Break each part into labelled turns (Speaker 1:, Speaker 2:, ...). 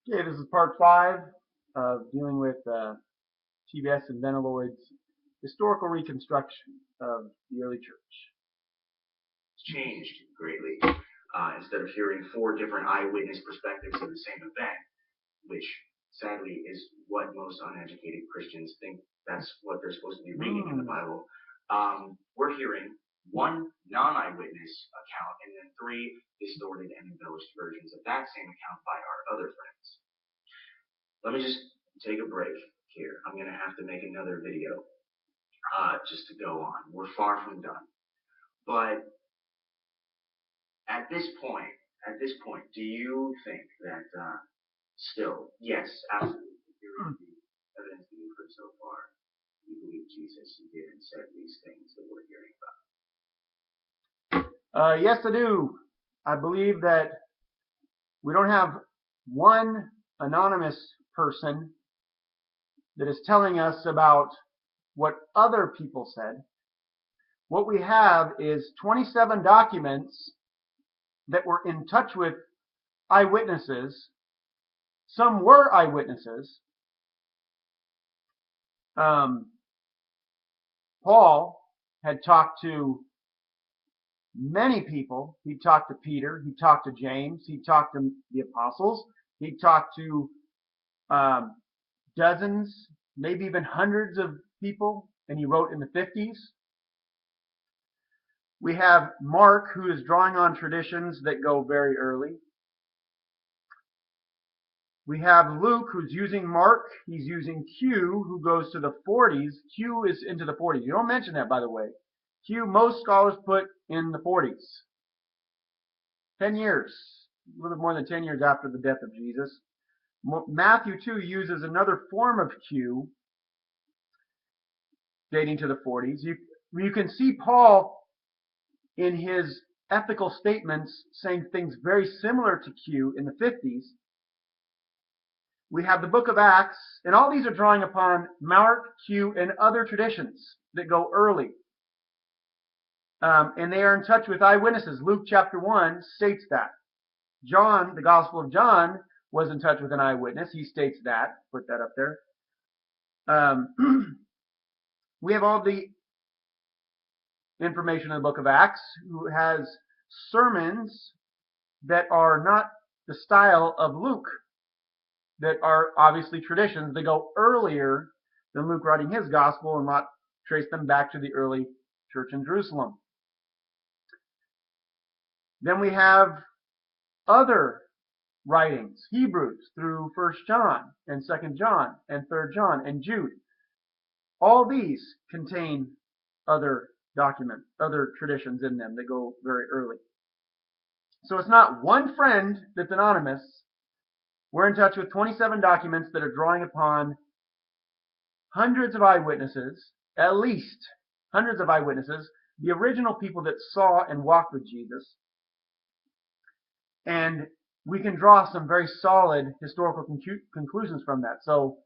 Speaker 1: Okay, this is part 5 of dealing with TBS and Menaloid's historical reconstruction of the early church.
Speaker 2: It's changed greatly. Instead of hearing 4 different eyewitness perspectives of the same event, which sadly is what most uneducated Christians think that's what they're supposed to be reading in the Bible, we're hearing 1 non-eyewitness account and then 3 distorted and embellished versions of that same account by our other friends. Let me just take a break here. I'm going to have to make another video just to go on. We're far from done. But at this point, do you think that still, yes, absolutely, hearing the evidence that you've heard so far, you believe Jesus did and said these things that we're hearing about?
Speaker 1: Yes, I do. I believe that we don't have one anonymous person that is telling us about what other people said. What we have is 27 documents that were in touch with eyewitnesses. Some were eyewitnesses. Paul had talked to many people. He talked to Peter. He talked to James. He talked to the apostles. He talked to dozens, maybe even hundreds of people, and he wrote in the 50s. We have Mark, who is drawing on traditions that go very early. We have Luke, who's using Mark. He's using Q, who goes to the 40s. Q is into the 40s. You don't mention that, by the way. Q, most scholars put in the 40s. 10 years, a little bit more than 10 years after the death of Jesus. Matthew 2 uses another form of Q, dating to the 40s. You can see Paul in his ethical statements saying things very similar to Q in the 50s. We have the book of Acts, and all these are drawing upon Mark, Q, and other traditions that go early. And they are in touch with eyewitnesses. Luke chapter 1 states that. John, the Gospel of John, was in touch with an eyewitness. He states that. Put that up there. We have all the information in the book of Acts, who has sermons that are not the style of Luke, that are obviously traditions. They go earlier than Luke writing his gospel and not trace them back to the early church in Jerusalem. Then we have other writings, Hebrews through 1 John and 2 John and 3 John and Jude. All these contain other documents, other traditions in them that go very early. So it's not one friend that's anonymous. We're in touch with 27 documents that are drawing upon hundreds of eyewitnesses, at least hundreds of eyewitnesses, the original people that saw and walked with Jesus. And we can draw some very solid historical conclusions from that. So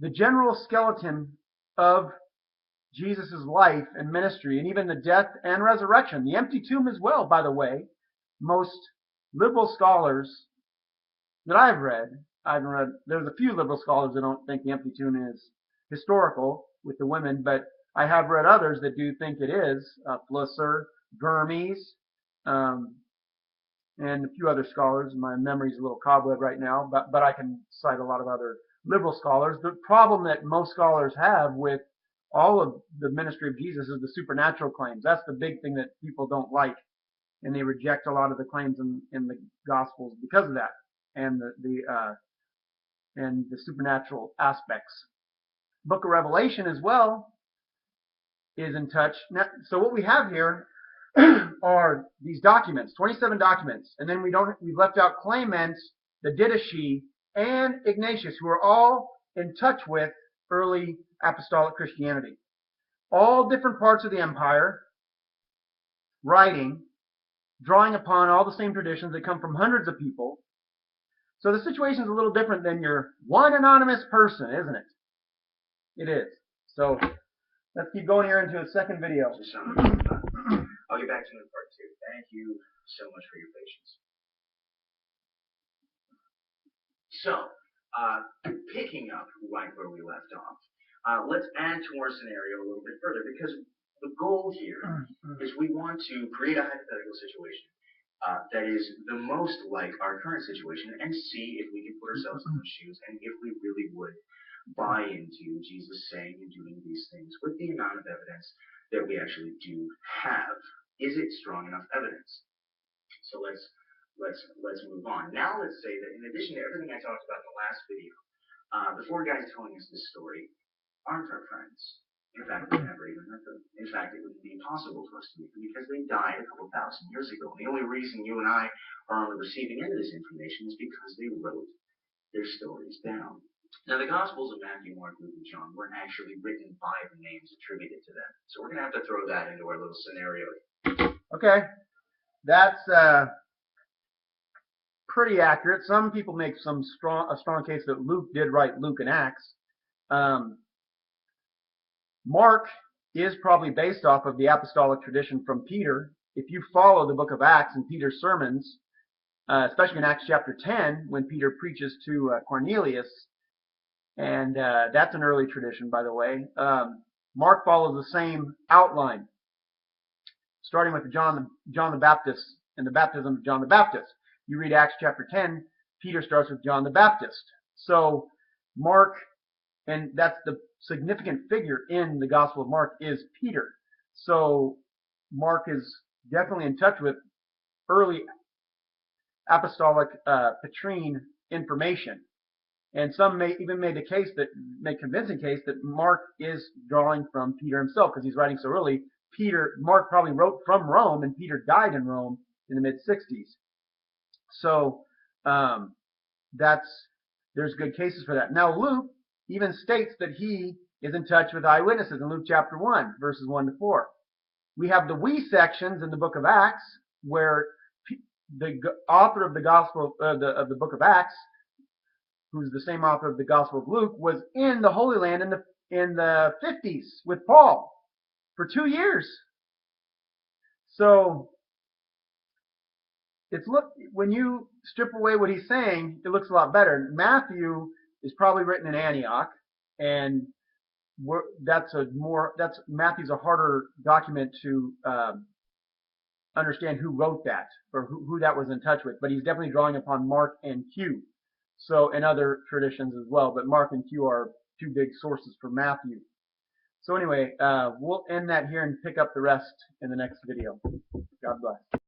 Speaker 1: the general skeleton of Jesus' life and ministry, and even the death and resurrection, the empty tomb as well, by the way, most liberal scholars that I've read, there's a few liberal scholars that don't think the empty tomb is historical with the women, but I have read others that do think it is. Flusser, Burmese, and a few other scholars. My memory's a little cobweb right now, but I can cite a lot of other liberal scholars. The problem that most scholars have with all of the ministry of Jesus is the supernatural claims. That's the big thing that people don't like, and they reject a lot of the claims in the Gospels because of that, and the supernatural aspects. Book of Revelation as well is in touch. Now, so what we have here are these documents, 27 documents, and then we've left out Clement, the Didache, and Ignatius, who are all in touch with early apostolic Christianity. All different parts of the empire, writing, drawing upon all the same traditions that come from hundreds of people. So the situation is a little different than your one anonymous person, isn't it? It is. So let's keep going here into a second video.
Speaker 2: I'll get back to you in part 2. Thank you so much for your patience. So, picking up right where we left off, let's add to our scenario a little bit further, because the goal here is we want to create a hypothetical situation that is the most like our current situation, and see if we can put ourselves in those shoes, and if we really would buy into Jesus saying and doing these things with the amount of evidence that we actually do have. Is it strong enough evidence? So let's move on. Now let's say that in addition to everything I talked about in the last video, the four guys telling us this story aren't our friends. In fact, we never even met them. In fact, it would be impossible for us to meet them because they died a couple thousand years ago. And the only reason you and I are on the receiving end of this information is because they wrote their stories down. Now, the Gospels of Matthew, Mark, Luke, and John weren't actually written by the names attributed to them. So we're going to have to throw that into our little scenario.
Speaker 1: Okay, that's pretty accurate. Some people make a strong case that Luke did write Luke and Acts. Mark is probably based off of the apostolic tradition from Peter. If you follow the book of Acts and Peter's sermons, especially in Acts chapter 10, when Peter preaches to Cornelius, and that's an early tradition, by the way. Mark follows the same outline, starting with John the Baptist and the baptism of John the Baptist. You read Acts chapter 10, Peter starts with John the Baptist. So Mark, and that's the significant figure in the Gospel of Mark, is Peter. So Mark is definitely in touch with early apostolic Petrine information. And some may even make convincing case that Mark is drawing from Peter himself, because he's writing so early. Mark probably wrote from Rome, and Peter died in Rome in the mid-60s. So there's good cases for that. Now Luke even states that he is in touch with eyewitnesses in Luke chapter 1, verses 1 to 4. We have the we sections in the book of Acts, where the author of the Gospel of the book of Acts, who's the same author of the Gospel of Luke, was in the Holy Land in the 50s with Paul for 2 years. So when you strip away what he's saying, it looks a lot better. Matthew is probably written in Antioch, and Matthew's a harder document to understand who wrote that, or who that was in touch with. But he's definitely drawing upon Mark and Q, and other traditions as well. But Mark and Q are two big sources for Matthew. So anyway, we'll end that here and pick up the rest in the next video. God bless.